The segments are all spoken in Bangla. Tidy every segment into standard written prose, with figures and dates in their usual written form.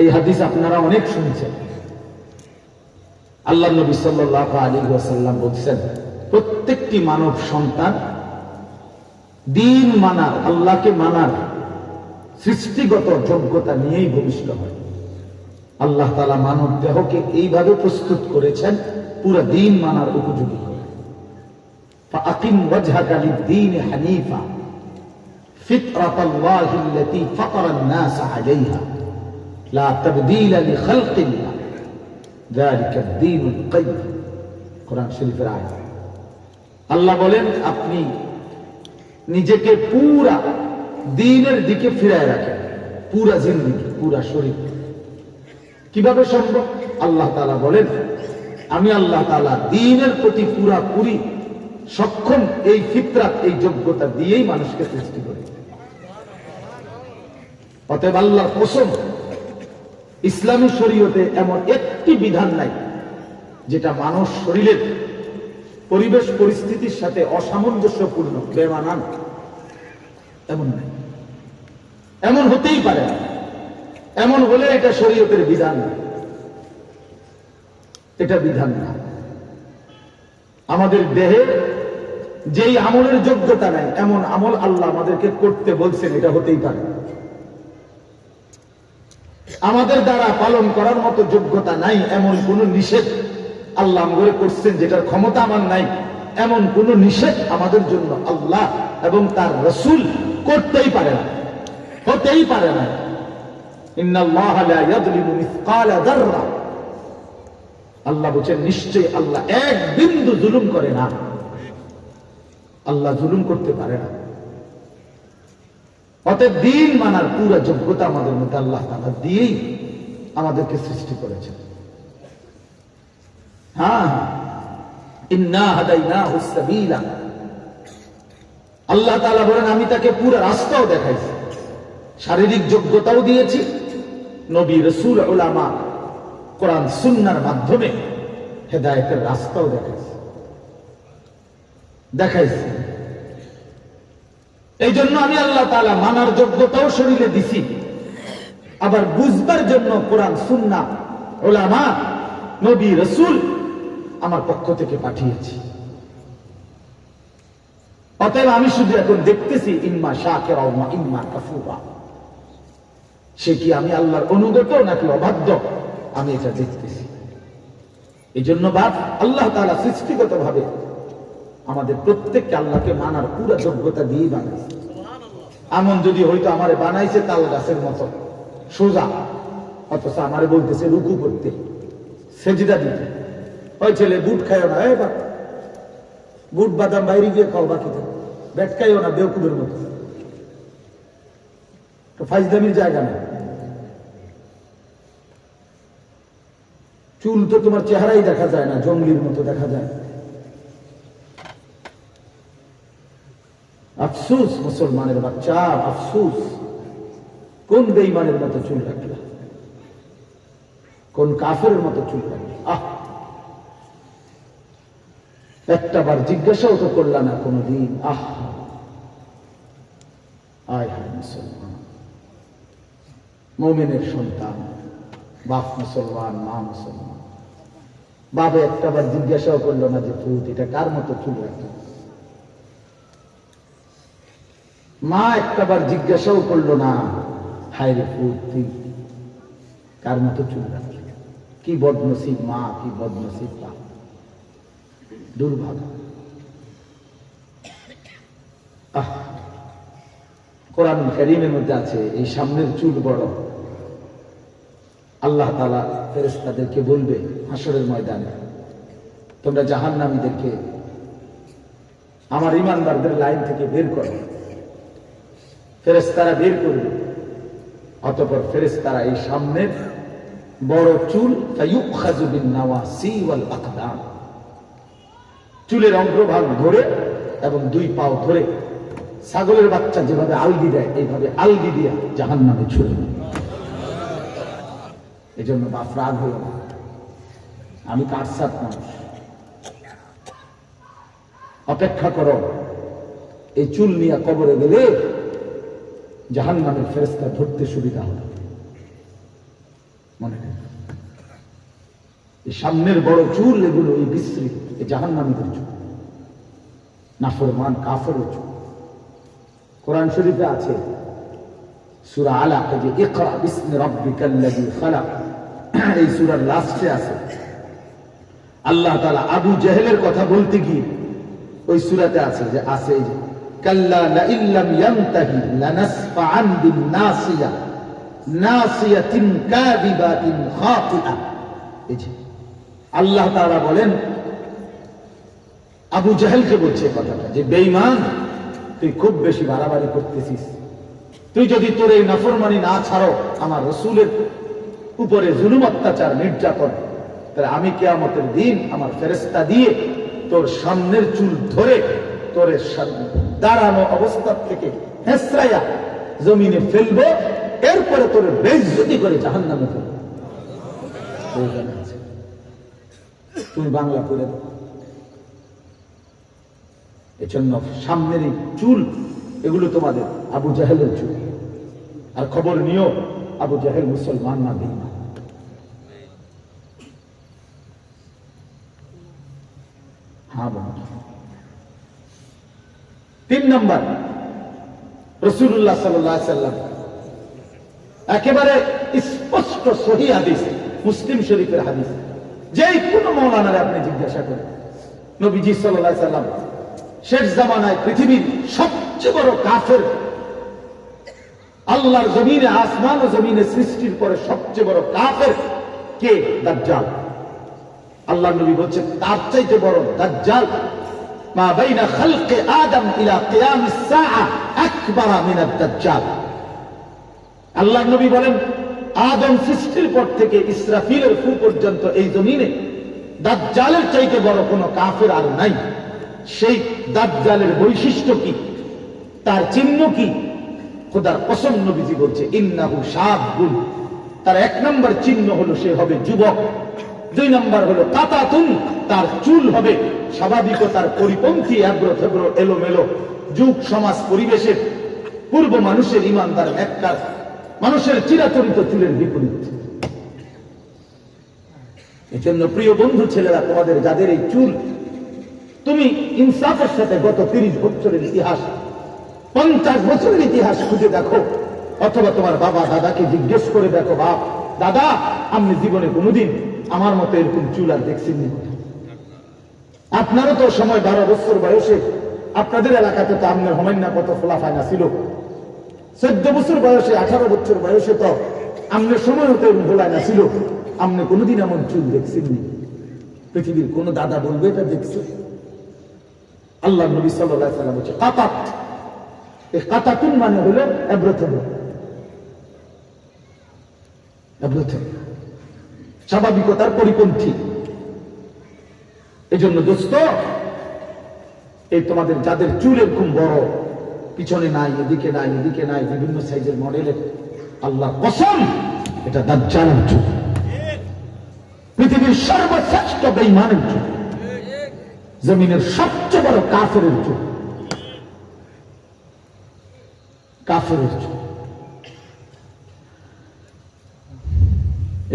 এই হাদিস আপনারা অনেক শুনছেন। আল্লাহ নবী সাল্লাল্লাহু আলাইহি ওয়াসাল্লাম বলছেন, প্রত্যেকটি মানব সন্তান দ্বীন মানার, আল্লাহকে মানার সৃষ্টিগত যোগ্যতা নিয়েই ভূমিষ্ঠ হয়। আল্লাহ তাআলা মানব দেহকে এইভাবে প্রস্তুত করেছেন পুরো দ্বীন মানার উপযোগী করে। ফাআকিম ওয়াজহাকা লিদ-দীন হানিফা ফিতরাতাল্লাহিল্লাতী ফাতারান-নাস আলাইহা লা তাবদীলা লিখালকিল্লাহ যালিকা আদ-দীনুল কাইয়্যিম। কোরআন শরীফের আয়াত। আল্লাহ বলেন, আপনি নিজেকে পুরা দ্বীনের দিকে ফিরায় রাখেন, পুরা জিন্দেগি, পুরা শরীর। কিভাবে সম্ভব? আল্লাহ তাআলা বলেন, আমি আল্লাহ তাআলা দ্বীনের প্রতি পুরাপুরি সক্ষম, এই ফিতরাত, এই যোগ্যতা দিয়েই মানুষকে সৃষ্টি করি। অতএব আল্লাহর কসম, ইসলামী শরীয়তে এমন একটি বিধান নাই যেটা মানুষ শরীরের পরিবেশ পরিস্থিতির সাথে অসামঞ্জস্যপূর্ণ, বেমানান, এমন নাই। এমন হতেই পারে না। এমন হলে এটা শরীয়তের বিধান না, এটা বিধান না। আমাদের দেহে যেই আমলের যোগ্যতা নাই, এমন আমল আল্লাহ আমাদেরকে করতে বলছেন, এটা হতেই পারে। আমাদের দ্বারা পালন করার মতো যোগ্যতা নাই, এমন কোন নিষেধ আল্লাহ আমাদের করছেন যেটার ক্ষমতা আমার নাই, এমন কোন নিষেধ আমাদের জন্য আল্লাহ এবং তার রাসূল করতেই পারে না, হতেই পারে না। ইন্নাল্লাহা লা ইয়াযলিমু মিসকালা যাররা, আল্লাহ বলেন নিশ্চয়ই আল্লাহ এক বিন্দু জুলুম করে না। আল্লাহ জুলুম করতে পারে না। অতএব দ্বীন মানার পুরো যোগ্যতা আমাদের মধ্যে আল্লাহ তাআলা দিয়েই আমাদেরকে সৃষ্টি করেছেন। হ্যাঁ, ইন্না হাদাইনাহুস সাবিলা, আল্লাহ তাআলা বলেন আমি তাকে পুরো রাস্তাও দেখাইছি, শারীরিক যোগ্যতাও দিয়েছি, নবী, রাসূল, উলামা, কোরআন সুন্নাহর মাধ্যমে হেদায়েতের রাস্তাও দেখাইছি। এই জন্য আমি আল্লাহ তাআলা মানার যোগ্যতাও শরীরে দিছি, আবার বুঝবার জন্য কোরআন সুন্নাহ, উলামা, নবী, রাসূল আমার পক্ষ থেকে পাঠিয়েছি। অতএব আমি শুধু এখন দেখতেছি ইম্মা শাকিরা ওয়া ইম্মা কাফুরা, সে কি আমি আল্লাহর অনুগত নাকি অবাধ্য, আমি এটা দেখতেছি। এই জন্য বাপ আল্লাহ তাআলা সৃষ্টিগত ভাবে আমাদের প্রত্যেককে আল্লাহকে মানার পুরো যোগ্যতা দিয়ে বানাইছে। এমন যদি হয়তো আমারে বানাইছে তাল গাছের মতো সোজা, অথচ আমারে বলতেছে রুকু করতে, সেজদা দিতে। ওই ছেলে বুট খাইও না, বাপ বুট বাদাম বাইরে গিয়ে খাও, বাকিতে ব্যাট খাইও না বেওকুবের মতো, তো ফাইজদামির জায়গা না। চুল তো তোমার চেহারাই দেখা যায় না, জঙ্গলির মতো দেখা যায়। আফসুস মুসলমানের বাচ্চা, আফসুস, কোন বেঈমানের মতো চুল রাখলা, কোন কাফেরের মতো চুল রাখলা। একটা বার জিজ্ঞাসাও তো করলা না কোনদিন। আয় হায় মুসলমান, মুমিনের সন্তান, বাপ মুসলমান, মা মুসলমান, বাবা একটা বার জিজ্ঞাসাও করলো না যে ফুট এটা কার মতো চুল রাখলো। মা একটা বার জিজ্ঞাসাও করলো না, হায় রে ফুট তুই কার মতো চুল রাখলি। কি বদনসিব মা, কি বদনসিব বাপ, দুর্ভাগ্য। কোরআন কারীমের মধ্যে আছে এই সামনের চুল বড়। আল্লাহ তাআলা ফেরেশতাদেরকে বলবে হাসরের ময়দানে, তোমরা জাহান্নামীদেরকে আমার ঈমানদারদের লাইন থেকে বের করো। ফেরেশতারা বের করবে, অতঃপর ফেরেশতারা এই সামনের বড় চুল ফায়ুখাযু বিন নাওয়াসি ওয়াল আকদাম, চুলের অগ্রভাগ ধরে এবং দুই পাও ধরে ছাগলের বাচ্চা যেভাবে আলগি দেয় এইভাবে আলগি দিয়া জাহান্নামে ছুড়ে। এই জন্য বাপ রাগ হলো না, আমি কারসাত মানুষ, অপেক্ষা করো, এই চুল নিয়ে কবরে গেলে জাহান্নামের ফেরেশতা ধরতে সুবিধা হবে। মনে নেই এই সামনের বড় চুল, এগুলো এই বিশ্রী, এই জাহান্নামীদের চুল, নাফরমান কাফেরের চুল। কোরআন শরীফে আছে সূরা আলাক, যে ইকরা বিসমি রাব্বিকাল্লাযী খালাক, এই সূরার লাস্টে আছে আল্লাহ তাআলা আবু জেহেলের কথা বলতে গিয়ে ওই সূরাতে আছে যে আছে যে কাল্লা লা ইল্লাম ইয়ানতাহি লানাসফাআন বিন নাসিয়া নাসিয়াতিন কাযিবাতিন খাতিআ। এই যে আল্লাহ তাআলা বলেন আবু জেহেলকে বলছে কথাটা, যে বেঈমান তুই খুব বেশি বাড়াবাড়ি করতেছিস, তুই যদি তোর এই নাফরমানি না ছাড়ো, আমার রাসূলের উপরে জুলুম অত্যাচার নির্যাতন, তাহলে আমি কিয়ামতের দিন আমার ফেরেশতা দিয়ে তোর সামনের চুল ধরে তোর দাঁড়ানো অবস্থা থেকে হেসরাইয়া জমিনে ফেলবো, এরপরে তোর বেইজ্জতি করে জাহান্নামে ফেলবো। তুমি বাংলা করে দাও। এজন্য সামনের এই চুল, এগুলো তোমাদের আবু জাহেলের চুল। আর খবর নিও, আবু জাহেল মুসলমান না বেঈমান। হ্যাঁ বন্ধু, 3 নম্বর, রাসূলুল্লাহ সাল্লাল্লাহু আলাইহি সাল্লাম একেবারে স্পষ্ট সহিহ হাদিস, মুসলিম শরীফের হাদিস, যেই কোন মাওলানারে আপনি জিজ্ঞাসা করেন, নবীজি সাল্লাল্লাহু আলাইহি সাল্লাম শেষ জামানায় পৃথিবীর সবচেয়ে বড় কাফের, আল্লাহর জমিনে, আসমান ও জমিনে সৃষ্টির পরে সবচেয়ে বড় কাফের কে? দাজ্জাল। আল্লাহ নবী বলছেন তার চাইতে বড় দাজ্জাল মা বাইনা খালকে আদম ইলা কিয়ামিস সাআ আকবার মিনাদ দাজ্জাল। আল্লাহ নবী বলেন আদম সৃষ্টির পর থেকে ইসরাফিলের ফু পর্যন্ত এই জমিনে দাজ্জালের চাইতে বড় কোন কাফের আর নাই। সেই দাজ্জালের বৈশিষ্ট্য কি, তার চিহ্ন কি? খোদার কসম নবীজি বলছে ইন্নাহু শাবুন, তার 1 নম্বর চিহ্ন হলো সে হবে যুবক, 2 নম্বর হলো কাতাতুন, তার চুল হবে স্বাভাবিকতার পরিপন্থী, এব্রো থেব্রো এলোমেলো, যুগ সমাজ পরিবেশের পূর্ব মানুষের ইমানদার নেককার মানুষের চিরাচরিত চুলের বিপরীত। এজন্য প্রিয় বন্ধু ছেলেরা, তোমাদের যাদের এই চুল, তুমি ইনসাফের সাথে গত 30 বছরের ইতিহাস, 50 বছরের ইতিহাস খুঁজে দেখো, অথবা তোমার বাবা দাদাকে জিজ্ঞেস করে দেখো, বাপ দাদা আপনি জীবনে কোনোদিন আমার মতো এরকম চুল আর দেখছেন? আপনারও তো সময় 12 বছর বয়সে, আপনাদের এলাকাতে তো আপনার হমান্না কত ফোলাফায়না ছিল, 14 বছর বয়সে, 18 বছর বয়সে তো আপনার সময় হতে ভোলায় না ছিল, আপনি কোনোদিন এমন চুল দেখছেননি? পৃথিবীর কোন দাদা বলবে এটা দেখছে? আল্লাহ নবী সাল্লাল্লাহু আলাইহি ওয়াসাল্লাম বলেছে কাতাত, এই কাতাতুন মানে হলো এব্রথেব্রো, এব্রথেব্রো স্বাভাবিকতার পরিপন্থী। এই জন্য দোস্ত, এই তোমাদের যাদের চুল এরকম বড়, পিছনে নাই, এদিকে নাই, এদিকে নাই, বিভিন্ন সাইজের মডেলের, আল্লাহ কসম এটা দাজ্জালের চুল, পৃথিবীর সর্বশ্রেষ্ঠ বেঈমানের চুল, জমিনের সবচেয়ে বড় কাফেরের চুল, কাফেরের চুল।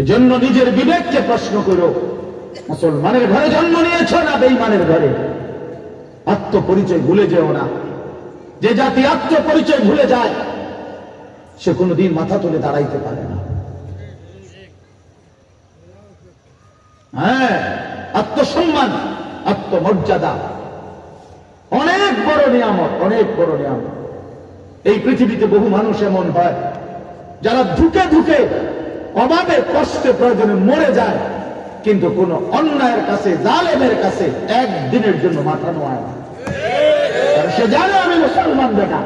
এজন্য নিজের বিবেককে প্রশ্ন করো, মুসলমানের ঘরে জন্ম নিয়েছ না বেঈমানের ঘরে? আত্মপরিচয় ভুলে যেও না। যে জাতি আত্মপরিচয় ভুলে যায় সে কোনোদিন মাথা তুলে দাঁড়াইতে পারে না। হ্যাঁ, আত্মসম্মান, আত্মমর্যাদা অনেক বড় নিয়ামত, অনেক বড় নিয়ামত। এই পৃথিবীতে বহু মানুষ এমন হয় যারা ধুকে ধুকে অভাবে কষ্টে প্রয়োজনে মরে যায়, কিন্তু কোন অন্যায়ের কাছে, জালেমের কাছে একদিনের জন্য মাথা নোয়ায় না। সে জানে আমি মুসলমান বেটা,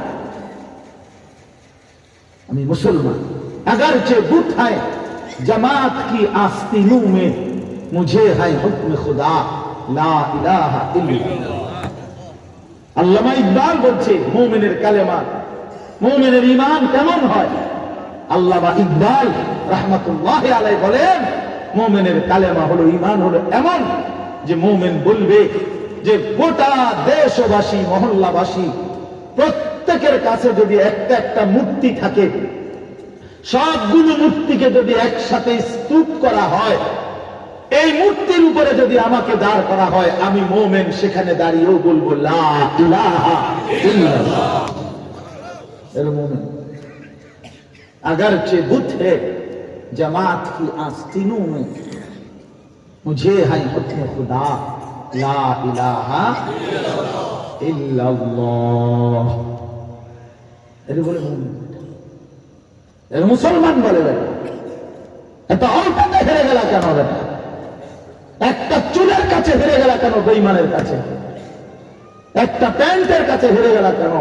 আমি मुसलमान। अगरचे बुत है जमात की आस्तीनों में, मुझे है हुक्म खुदा ला इलाहा इल्लल्लाह। আল্লামা ইকবাল বলছে মুমিনের কালেমা, মুমিনের ঈমান কেমন হয়? আল্লামা ইকবাল রাহমাতুল্লাহি আলাইহি বলেন মুমিনের কালেমা হলো, ঈমান হলো এমন যে মুমিন বলবে যে গোটা দেশবাসী, মহল্লাবাসী প্রত্যেকের কাছে যদি একটা একটা মূর্তি থাকে, সবগুলো মূর্তিকে যদি একসাথে স্তূপ করা হয়, এই মূর্তির উপরে যদি আমাকে দাঁড় করা হয়, আমি মোমেন সেখানে দাঁড়িয়েও বলবো লা ইলাহা ইল্লাল্লাহ। এর মোমেন। अगरचे बुत है जमात की आस्तीनों में, मुझे है हुक्म खुदा ला इलाहा इल्लल्लाह। এর বলে মুমিন, এর মুসলমান বলে বেটা। এত অল্পতে হেরে গেল কেন বেটা? একটা চুলের কাছে হেরে গেল কেন? বেঈমানের কাছে একটা প্যান্টের কাছে হেরে গেল কেন?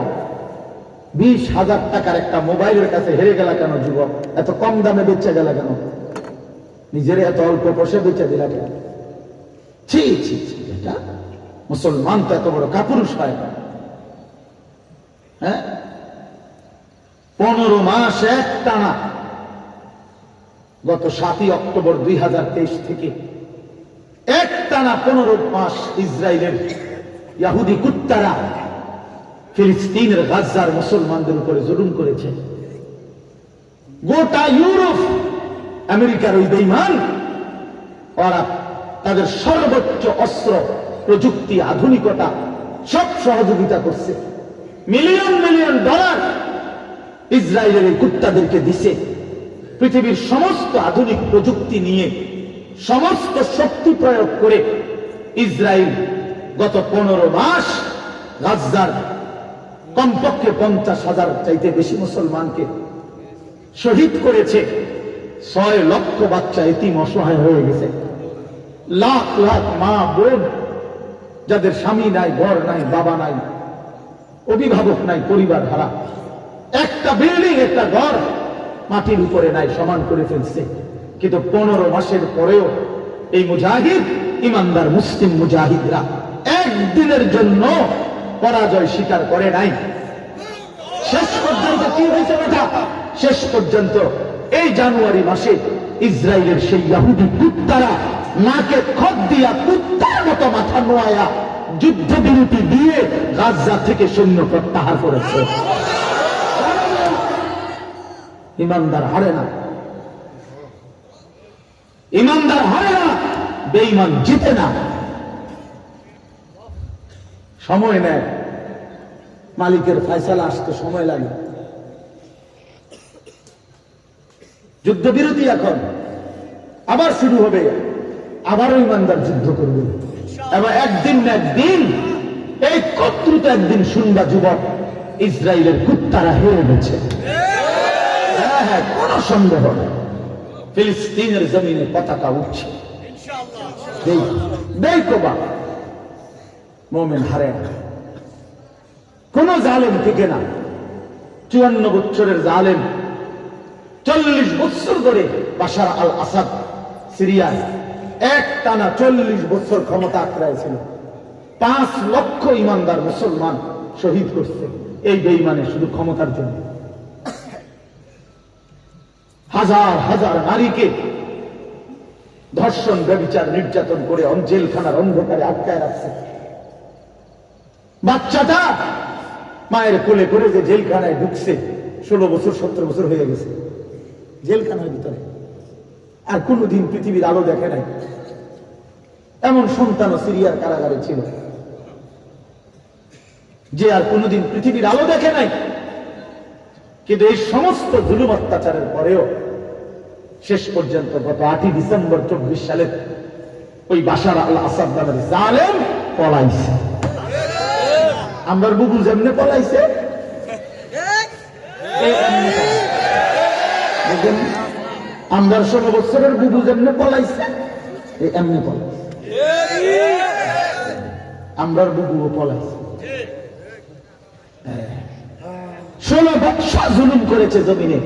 20,000 টাকার একটা মোবাইলের কাছে হেরে গেল কেন? যুবক, এত কম দামে বেচে গেল কেন? নিজের এত অল্প পয়সা বেচে দিল কেন? ছি ছি ছি, এটা মুসলমান তো এত বড় কাপুরুষ হয় না। হ্যাঁ, 15 মাস এক টানা, গত 7 অক্টোবর 2023 থেকে এক টানা 15 মাস ইসরায়েলের ইহুদি কুত্তারা ফিলিস্তিনের গাজার মুসলমানদের উপরে জুলুম করেছে। গোটা ইউরোপ, আমেরিকার ওই বেঈমান, ওরা তাদের সর্বোচ্চ অস্ত্র, প্রযুক্তি, আধুনিকতা সব সহযোগিতা করছে। মিলিয়ন মিলিয়ন ডলার ইসরায়েলের এই কুত্তাদেরকে দিছে। পৃথিবীর সমস্ত আধুনিক প্রযুক্তি নিয়ে, সমস্ত শক্তি প্রয়োগ করে ইসরায়েল গত 15 মাস গাজার কমপক্ষে 50,000 চাইতে বেশি মুসলমানকে শহীদ করেছে। 6 লক্ষ বাচ্চা এতিম অসহায় হয়ে গেছে। লাখ লাখ মা বোন, যাদের স্বামী নাই, ঘর নাই, বাবা নাই, অভিভাবক নাই, পরিবার হারা, একটা বিল্ডিং, একটা ঘর মাটির উপরে নাই, সমান করে ফেলছে। কিন্তু 15 মাসের পরেও এই মুজাহিদ, ইমানদার মুসলিম মুজাহিদরা একদিনের জন্য পরাজয় স্বীকার করে নাই। শেষ পর্যন্ত কি হয়েছে বেটা? শেষ পর্যন্ত এই জানুয়ারি মাসে ইসরায়েলের সেই ইহুদি কুত্তারা নাকে খত দিয়া কুত্তার মতো মাথা নোয়ায়া যুদ্ধবিরতি দিয়ে গাজা থেকে সৈন্য প্রত্যাহার করেছে। ইমানদার হারে না, ইমানদার হারে না, বেঈমান জিতে না। সময় নেয়, মালিকের ফয়সালা আসতে সময় লাগে। যুদ্ধবিরতি এখন আবার শুরু হবে, আবারও ইমানদার যুদ্ধ করবে। এবং একদিন না একদিন, এই কর্তৃত একদিন শুনবা যুবক, ইসরায়েলের কুত্তারা হেরে গেছে। হ্যাঁ হ্যাঁ, কোন সন্দেহ নেই। ফিলিস্তিনের জমিনে পতাকা উঠছে। দেখবা মোমেন হারে না, কোন জালেম থেকে না। 54 বছরের জালেম 40 বছর ধরে বাশার আল আসাদ সিরিয়ায় এক টানা 40 বছর ক্ষমতা আঁকড়ায় ছিল। 5 লক্ষ ইমানদার মুসলমান শহীদ করছে এই বেঈমানে শুধু ক্ষমতার জন্য। হাজার হাজার নারীকে ধর্ষণ, ব্যভিচার, নির্যাতন করে জেলখানার অন্ধকারে আটকায় রাখছে। বাচ্চাটা মায়ের কোলে করে যে জেলখানায় ঢুকছে, 16 বছর 17 বছর হয়ে গেছে জেলখানার ভিতরে, আর কোনদিন পৃথিবীর আলো দেখে নাই। এমন সন্তানও সিরিয়ার কারাগারে ছিল যে আর কোনদিন পৃথিবীর আলো দেখে নাই। কিন্তু এই সমস্ত জুলুম অত্যাচারের পরেও শেষ পর্যন্ত গত 8 ডিসেম্বর 24 সালে ওই বাশার আল আসাদ নামের জালেম পলাইছে। আমার বুবু যেমনে পলাইছে, আমার 16 বছরের বুবু যেমনে পলাইছে, এমনি পলাইছে। আমরার বুবুও পলাইছে। 16 বছর জুলুম করেছে জমিনে,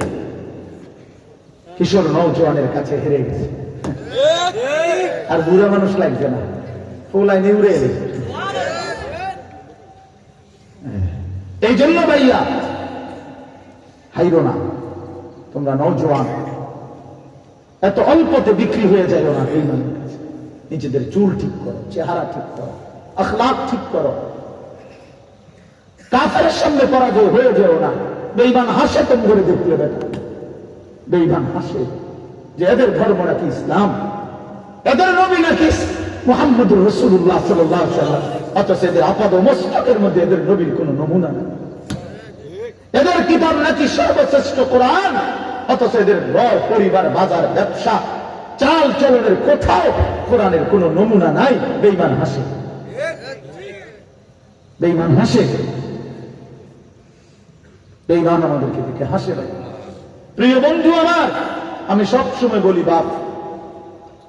কিশোর নওজোয়ানের কাছে হেরে গেছে। আর বুড়া মানুষ লাগছে না, ফোলায় নিউড়ে এলে। এই জন্য ভাইয়া হাইরো না, তোমরা নওজোয়ান, এত অল্পতে বিক্রি হয়ে যায় না। এই মানুষের কাছে নিজেদের চুল ঠিক করো, চেহারা ঠিক করো, আখলাক ঠিক করো। কাফেরের সামনে পরাজয় হয়ে যেও না। বেঈমান হাসে তোম করে দেখলে বেটা, বেঈমান হাসে যে এদের ধর্ম নাকি ইসলাম, এদের নবী নাকি মুহাম্মদুর রাসূলুল্লাহ সাল্লাল্লাহু আলাইহি ওয়াসাল্লাম, অথচ এদের আপাদ মস্তকের মধ্যে এদের নবীর কোন নমুনা নেই। এদের কিতাব নাকি সর্বশ্রেষ্ঠ কোরআন, অথচ এদের ঘর পরিবার বাজার ব্যবসা চাল চলনের কোথাও কোরআনের কোন নমুনা নাই। বেঈমান হাসে, বেঈমান হাসে, বেঈমান আমাদেরকে দেখে হাসে। ভাই প্রিয় বন্ধু আমার, আমি সবসময় বলি বাপ,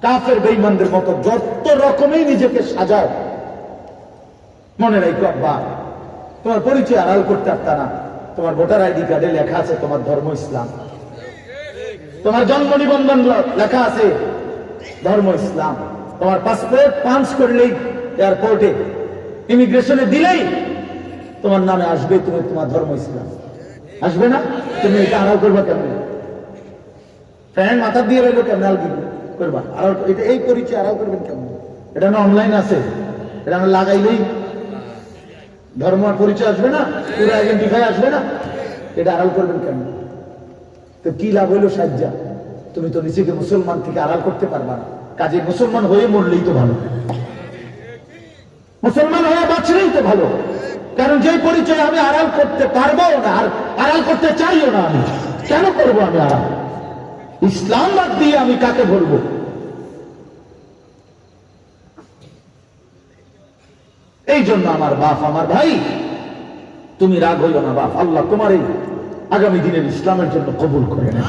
কাফের বেঈমানদের মতো যত রকমেই নিজেকে সাজাও, মনে রাখো আব্বা তোমার পরিচয় আড়াল করতে পারতা না। তোমার ভোটার আইডি কার্ডে লেখা আছে তোমার ধর্ম ইসলাম, তোমার জন্ম নিবন্ধন লেখা আছে ধর্ম ইসলাম, তোমার পাসপোর্ট পাঞ্চ করলেই এয়ারপোর্টে ইমিগ্রেশনে দিলেই তোমার নামে আসবে তুমি তোমার ধর্ম ইসলাম, আসবে না? তুমি এটা আড়াল করবা কেমন? ফ্যান মাথা দিয়ে রইলো কেমন আড়াল করবা? আড়াল এটা এই পরিচয় আড়াল করবেন কেমন? এটা না অনলাইন আছে, এটা না লাগাইলেই ধর্ম আর পরিচয় আসবে না, পুরো আইডেন্টিফাই আসবে না, এটা আড়াল করবেন কেমন? তো কি লাভ হইলো সাজ্জা? তুমি তো নিজেকে মুসলমান থেকে আড়াল করতে পারবা না। কাজে মুসলমান হয়ে মরলেই তো ভালো, মুসলমান হয়ে বাঁচলেই তো ভালো। কারণ যে পরিচয় আমি আড়াল করতে পারবো না আর আড়াল করতে চাইও না, আমি কেন করবো? আমি আড়াল ইসলাম বাদ দিয়ে আমি কাকে বলবো? এই জন্য আমার বাপ, আমার ভাই, তুমি রাগ হইও না বাপ, আল্লাহ তোমার এই আগামী দিনের ইসলামের জন্য কবুল করে নেন।